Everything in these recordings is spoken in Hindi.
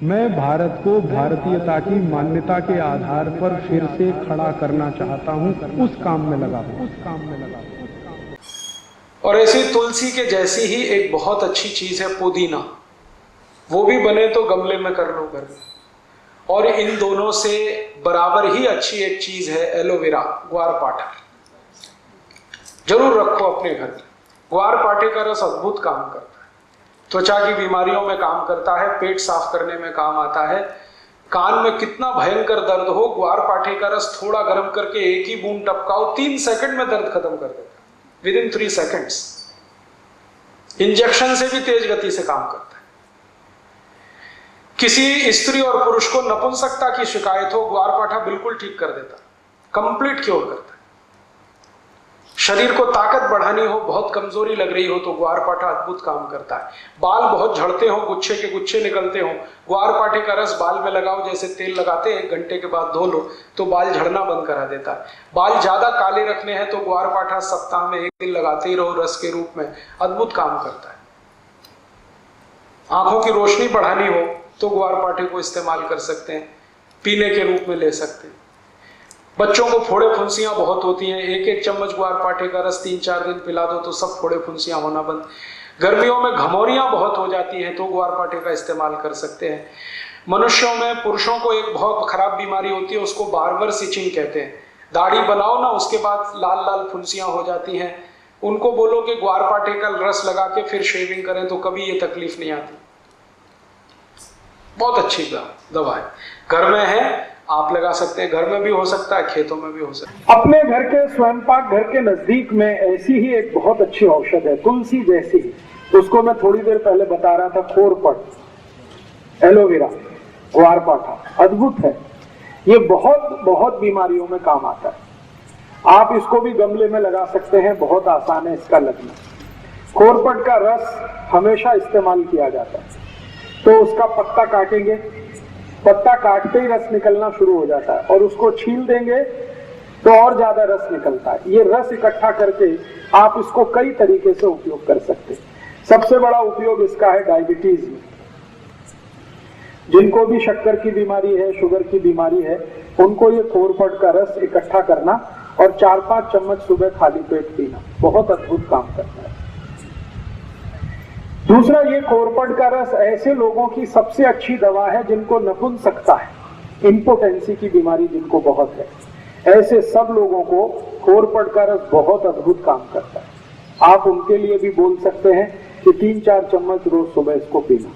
मैं भारत को भारतीयता की मान्यता के आधार पर फिर से खड़ा करना चाहता हूं, उस काम में लगा हूं। और ऐसी तुलसी के जैसी ही एक बहुत अच्छी चीज है पुदीना, वो भी बने तो गमले में कर लो घर में। और इन दोनों से बराबर ही अच्छी एक चीज है एलोवेरा, ग्वारपाठा। जरूर रखो अपने घर में। ग्वारपाठे का रस अद्भुत काम करता है, त्वचा की बीमारियों में काम करता है, पेट साफ करने में काम आता है। कान में कितना भयंकर दर्द हो, ग्वारपाठे का रस थोड़ा गर्म करके एक ही बूंद टपकाओ, 3 सेकंड में दर्द खत्म कर देता है, विद इन 3 सेकंड्स। इंजेक्शन से भी तेज गति से काम करता है। किसी स्त्री और पुरुष को नपुंसकता की शिकायत हो, ग्वारपाठा बिल्कुल ठीक कर देता, कंप्लीट क्योर करता है। शरीर को ताकत बढ़ानी हो, बहुत कमजोरी लग रही हो तो ग्वारपाठा अद्भुत काम करता है। बाल बहुत झड़ते हो, गुच्छे के गुच्छे निकलते हो, ग्वारपाठे का रस बाल में लगाओ, जैसे तेल लगाते हैं, 1 घंटे के बाद धो लो तो बाल झड़ना बंद करा देता है। बाल ज्यादा काले रखने हैं तो ग्वारपाठा सप्ताह में 1 दिन लगाते ही रहो रस के रूप में, अद्भुत काम करता है। आंखों की रोशनी बढ़ानी हो तो ग्वारपाठे को इस्तेमाल कर सकते हैं, पीने के रूप में ले सकते हैं। बच्चों को फोड़े फुंसियां बहुत होती हैं, 1-1 चम्मच ग्वारपाठे का रस 3-4 दिन पिला दो तो सब फोड़े फुंसियां होना बंद। गर्मियों में घमौरियां बहुत हो जाती हैं तो ग्वारपाठे का इस्तेमाल कर सकते हैं। मनुष्यों में, पुरुषों को एक बहुत खराब बीमारी होती है, उसको बार्बर सिचिंग कहते हैं। दाढ़ी बनाओ ना, उसके बाद लाल लाल फुंसियां हो जाती हैं, उनको बोलो कि ग्वारपाठे का रस लगा के फिर शेविंग करें तो कभी ये तकलीफ नहीं आती। बहुत अच्छी दवा है, घर में है, आप लगा सकते हैं, घर में भी हो सकता है, खेतों में भी हो सकता है। अपने घर के स्वयं पाक घर के नजदीक में ऐसी ही एक बहुत अच्छी औषध है, तुलसी जैसी। उसको मैं थोड़ी देर पहले बता रहा था, खोरपट, एलोवेरा, ग्वारपाठा, अद्भुत है। ये बहुत बहुत बीमारियों में काम आता है। आप इसको भी गमले में लगा सकते हैं, बहुत आसान है इसका लगना। खोरपट का रस हमेशा इस्तेमाल किया जाता है। तो उसका पत्ता काटेंगे, पत्ता काटते ही रस निकलना शुरू हो जाता है, और उसको छील देंगे तो और ज्यादा रस निकलता है। ये रस इकट्ठा करके आप इसको कई तरीके से उपयोग कर सकते हैं। सबसे बड़ा उपयोग इसका है डायबिटीज में। जिनको भी शक्कर की बीमारी है, शुगर की बीमारी है, उनको ये खोरपट का रस इकट्ठा करना और 4-5 चम्मच सुबह खाली पेट पीना बहुत अद्भुत काम करता है। दूसरा, ये खोरपट का रस ऐसे लोगों की सबसे अच्छी दवा है जिनको नपुंसकता है, इंपोटेंसी की बीमारी जिनको बहुत है, ऐसे सब लोगों को खोरपट का रस बहुत अद्भुत काम करता है। आप उनके लिए भी बोल सकते हैं कि 3-4 चम्मच रोज सुबह इसको पीना।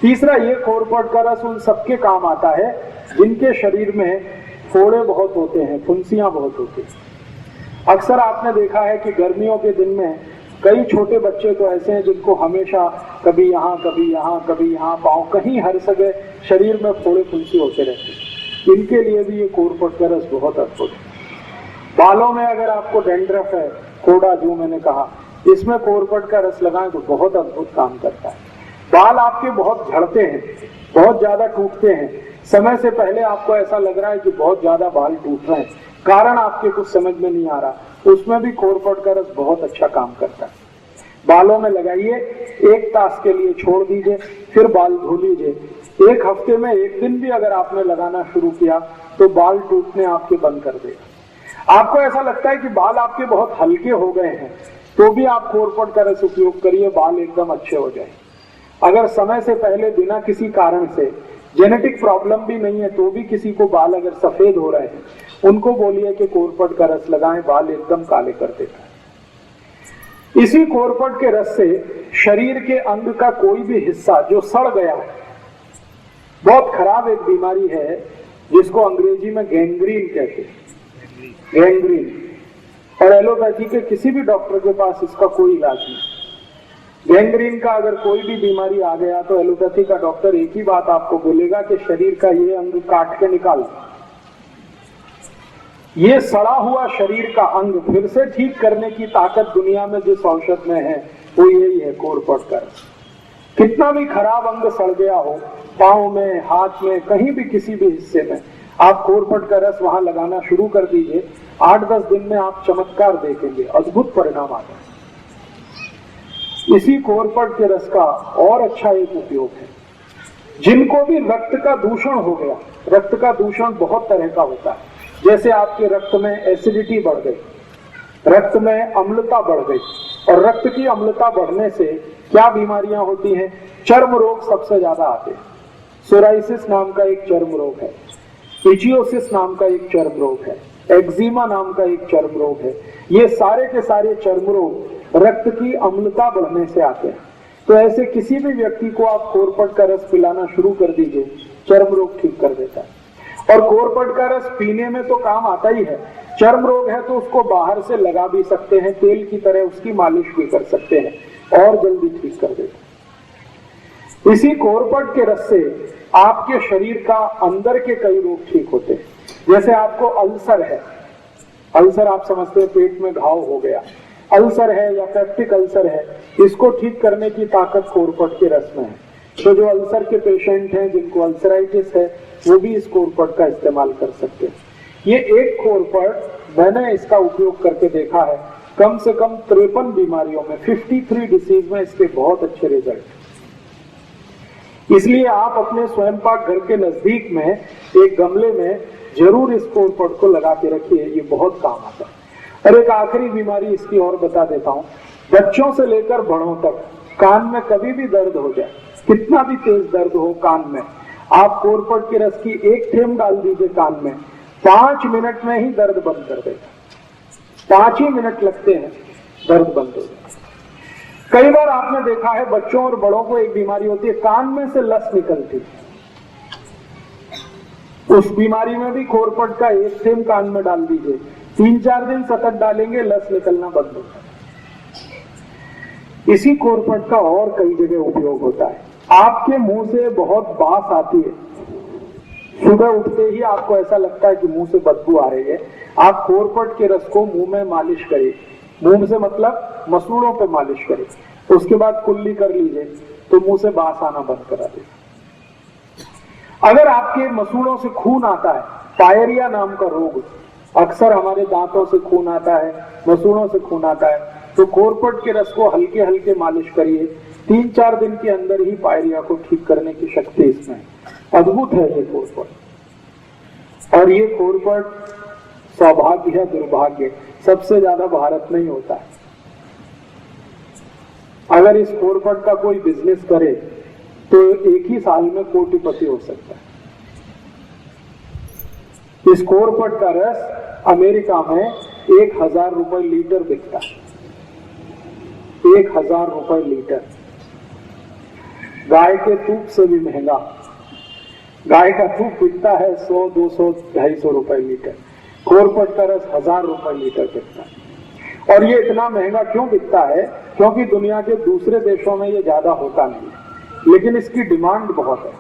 तीसरा, ये खोरपट का रस उन सबके काम आता है जिनके शरीर में फोड़े बहुत होते हैं, फुंसियां बहुत होती हैं। अक्सर आपने देखा है कि गर्मियों के दिन में कई छोटे बच्चे तो ऐसे हैं जिनको हमेशा कभी यहाँ कभी यहाँ कभी यहाँ, पाँव कहीं हर जगह शरीर में फोड़े फुंसी होते रहते हैं। इनके लिए भी ये खोरपट का रस बहुत अद्भुत है। बालों में अगर आपको डेंड्रफ है, कोड़ा जो मैंने कहा, इसमें खोरपट का रस लगाएं तो बहुत अद्भुत काम करता है। बाल आपके बहुत झड़ते हैं, बहुत ज्यादा टूटते हैं, समय से पहले आपको ऐसा लग रहा है कि बहुत ज्यादा बाल टूट रहे हैं, कारण आपके कुछ समझ में नहीं आ रहा, उसमें भी खोरपट का रस बहुत अच्छा काम करता है। बालों में लगाइए, 1 तास के लिए छोड़ दीजिए, फिर बाल धो लीजिए। 1 हफ्ते में 1 दिन भी अगर आपने लगाना शुरू किया तो बाल टूटने आपके बंद कर देगा। आपको ऐसा लगता है कि बाल आपके बहुत हल्के हो गए हैं, तो भी आप खोरपट का रस उपयोग करिए, बाल एकदम अच्छे हो जाए। अगर समय से पहले बिना किसी कारण से, जेनेटिक प्रॉब्लम भी नहीं है, तो भी किसी को बाल अगर सफेद हो रहे हैं, उनको बोलिए कि खोरपट का रस लगाएं, बाल एकदम काले कर देता है। इसी खोरपट के रस से शरीर के अंग का कोई भी हिस्सा जो सड़ गया है, बहुत खराब एक बीमारी है जिसको अंग्रेजी में गैंग्रीन कहते हैं, गैंग्रीन। और एलोपैथी के किसी भी डॉक्टर के पास इसका कोई इलाज नहीं। गैंग्रीन का अगर कोई भी बीमारी आ गया तो एलोपैथी का डॉक्टर एक ही बात आपको बोलेगा कि शरीर का ये अंग काट के निकाल। ये सड़ा हुआ शरीर का अंग फिर से ठीक करने की ताकत दुनिया में जिस औषध में है वो यही है, खोरपट का रस। कितना भी खराब अंग सड़ गया हो, पाँव में, हाथ में, कहीं भी किसी भी हिस्से में, आप खोरपट का रस वहां लगाना शुरू कर दीजिए। 8-10 दिन में आप चमत्कार देखेंगे, अद्भुत परिणाम आता है। इसी खोरपट के रस का और अच्छा एक उपयोग है, जिनको भी रक्त का दूषण हो गया, रक्त का दूषण बहुत तरह का होता है, जैसे आपके रक्त में एसिडिटी बढ़ गई, रक्त में अम्लता बढ़ गई, और रक्त की अम्लता बढ़ने से क्या बीमारियां होती हैं? चर्म रोग सबसे ज्यादा आते हैं। सोराइसिस नाम का एक चर्म रोग है, इचियोसिस नाम का एक चर्म रोग है, एक्जिमा नाम का एक चर्म रोग है। ये सारे के सारे चर्म रोग रक्त की अम्लता बढ़ने से आते हैं। तो ऐसे किसी भी व्यक्ति को आप कोरपट का रस पिलाना शुरू कर दीजिए, चर्म रोग ठीक कर देता है। और कोरपट का रस पीने में तो काम आता ही है, चर्म रोग है तो उसको बाहर से लगा भी सकते हैं, तेल की तरह उसकी मालिश भी कर सकते हैं और जल्दी ठीक कर देते हैं। इसी कोरपट के रस से आपके शरीर का अंदर के कई रोग ठीक होते हैं। जैसे आपको अल्सर है, अल्सर आप समझते हैं पेट में घाव हो गया, अल्सर है या पेप्टिक अल्सर है, इसको ठीक करने की ताकत कोरपट के रस में है। तो जो अल्सर के पेशेंट हैं, जिनको अल्सराइटिस है, वो भी इस कोरपट का इस्तेमाल कर सकते हैं। ये एक कोरपट मैंने इसका उपयोग करके देखा है, कम से कम 53 बीमारियों में, 53 डिसीज में इसके बहुत अच्छे रिजल्ट। इसलिए आप अपने स्वयं पाक घर के नजदीक में एक गमले में जरूर इस कोरपट को लगा के रखिए, ये बहुत काम आता है। और एक आखिरी बीमारी इसकी और बता देता हूँ, बच्चों से लेकर बड़ों तक कान में कभी भी दर्द हो जाए, कितना भी तेज दर्द हो कान में, आप कोरपट के रस की एक थेम डाल दीजिए कान में, 5 मिनट में ही दर्द बंद कर देगा। 5 ही मिनट लगते हैं, दर्द बंद हो जाता है। कई बार आपने देखा है बच्चों और बड़ों को एक बीमारी होती है, कान में से लस निकलती है। उस बीमारी में भी कोरपट का एक थेम कान में डाल दीजिए, 3-4 दिन सतत डालेंगे, लस निकलना बंद हो जाता है। इसी कोरपट का और कई जगह उपयोग होता है। आपके मुंह से बहुत बास आती है, सुबह उठते ही आपको ऐसा लगता है कि मुंह से बदबू आ रही है, आप कोरपट के रस को मुंह में मालिश करिए, मुंह से मतलब मसूड़ों पे मालिश करिए, उसके बाद कुल्ली कर लीजिए तो मुंह से बास आना बंद करा देगा। अगर आपके मसूड़ों से खून आता है, पायरिया नाम का रोग, अक्सर हमारे दांतों से खून आता है, मसूड़ों से खून आता है, तो कोरपट के रस को हल्के हल्के मालिश करिए, 3-4 दिन के अंदर ही पायरिया को ठीक करने की शक्ति इसमें है। अद्भुत है ये कोरपट। और ये कोरपट सौभाग्य है दुर्भाग्य, सबसे ज्यादा भारत में ही होता है। अगर इस कोरपट का कोई बिजनेस करे तो एक ही साल में कोटिपति हो सकता है। इस कोरपट का रस अमेरिका में 1000 रुपए लीटर बिकता है, 1000 रुपए लीटर। गाय के दूध से भी महंगा, गाय का दूध बिकता है 100, 200, 250 रुपए लीटर, कोरपट का रस 1000 रुपए लीटर बिकता है। और ये इतना महंगा क्यों बिकता है? क्योंकि दुनिया के दूसरे देशों में ये ज्यादा होता नहीं है, लेकिन इसकी डिमांड बहुत है।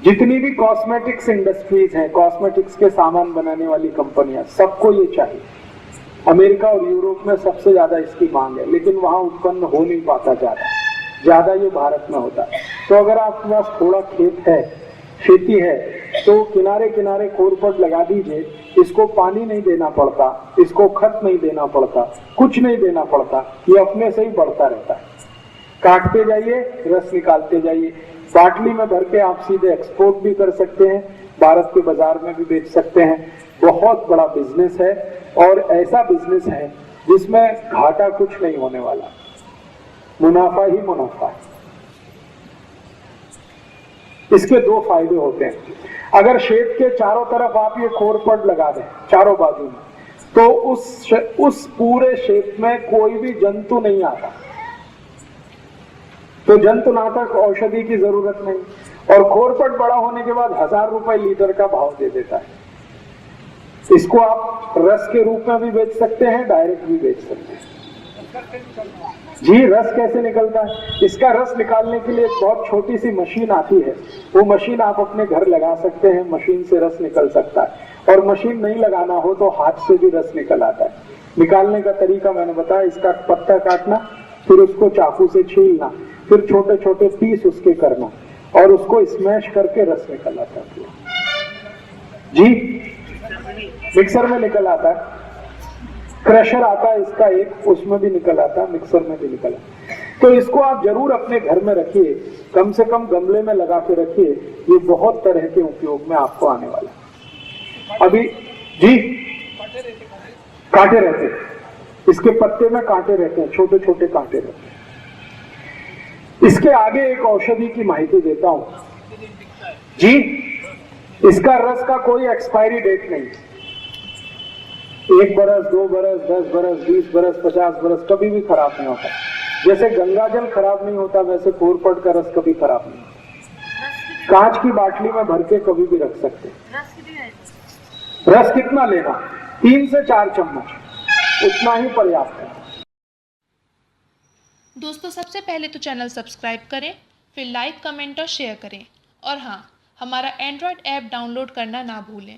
जितनी भी कॉस्मेटिक्स इंडस्ट्रीज हैं, कॉस्मेटिक्स के सामान बनाने वाली कंपनियां, सबको ये चाहिए। अमेरिका और यूरोप में सबसे ज्यादा इसकी मांग है, लेकिन वहां उत्पन्न हो नहीं पाता ज्यादा ये भारत में होता है। तो अगर आपके पास थोड़ा खेत है, खेती है, तो किनारे किनारे कोरपट लगा दीजिए, इसको पानी नहीं देना पड़ता, इसको खत नहीं देना पड़ता, कुछ नहीं देना पड़ता, ये अपने से ही बढ़ता रहता है। काटते जाइए, रस निकालते जाइए, बाटली में भर के आप सीधे एक्सपोर्ट भी कर सकते हैं, भारत के बाजार में भी बेच सकते हैं। बहुत बड़ा बिजनेस है, और ऐसा बिजनेस है जिसमें घाटा कुछ नहीं होने वाला, मुनाफा ही मुनाफा है। इसके 2 फायदे होते हैं। अगर खेत के चारों तरफ आप ये कोरपट लगा दें, चारों बाजू में, तो उस पूरे खेत में कोई भी जंतु नहीं आता, तो जंतुनाशक औषधि की जरूरत नहीं। और कोरपट बड़ा होने के बाद 1000 रुपए लीटर का भाव दे देता है। इसको आप रस के रूप में भी बेच सकते हैं, डायरेक्ट भी बेच सकते हैं। जी, रस कैसे निकलता है? इसका रस निकालने के लिए एक बहुत छोटी सी मशीन आती है, वो मशीन आप अपने घर लगा सकते हैं, मशीन से रस निकल सकता है। और मशीन नहीं लगाना हो तो हाथ से भी रस निकल आता है। निकालने का तरीका मैंने बताया, इसका पत्ता काटना, फिर उसको चाकू से छीलना, फिर छोटे छोटे पीस उसके करना, और उसको स्मैश करके रस निकल आता है। जी, मिक्सर में निकल आता है, क्रशर आता है इसका एक, उसमें भी निकल आता है, मिक्सर में भी निकल आता है। तो इसको आप जरूर अपने घर में रखिए, कम से कम गमले में लगा के रखिए, ये बहुत तरह के उपयोग में आपको आने वाला है। अभी जी कांटे रहते हैं, इसके पत्ते में कांटे रहते हैं, छोटे छोटे कांटे रहते हैं। इसके आगे एक औषधि की माहिती देता हूं जी, इसका रस का कोई एक्सपायरी डेट नहीं, 1 बरस 2 बरस 10 बरस 20 बरस 50 बरस कभी भी खराब नहीं होता। जैसे गंगा जल खराब नहीं होता, वैसे कोरपड का रस कभी खराब नहीं होता। कांच की बाटली में भर के कभी भी रख सकते। रस कितना लेना, 3 से 4 चम्मच, उतना ही पर्याप्त है। दोस्तों, सबसे पहले तो चैनल सब्सक्राइब करें, फिर लाइक, कमेंट और शेयर करें, और हाँ, हमारा एंड्रॉयड ऐप डाउनलोड करना ना भूलें।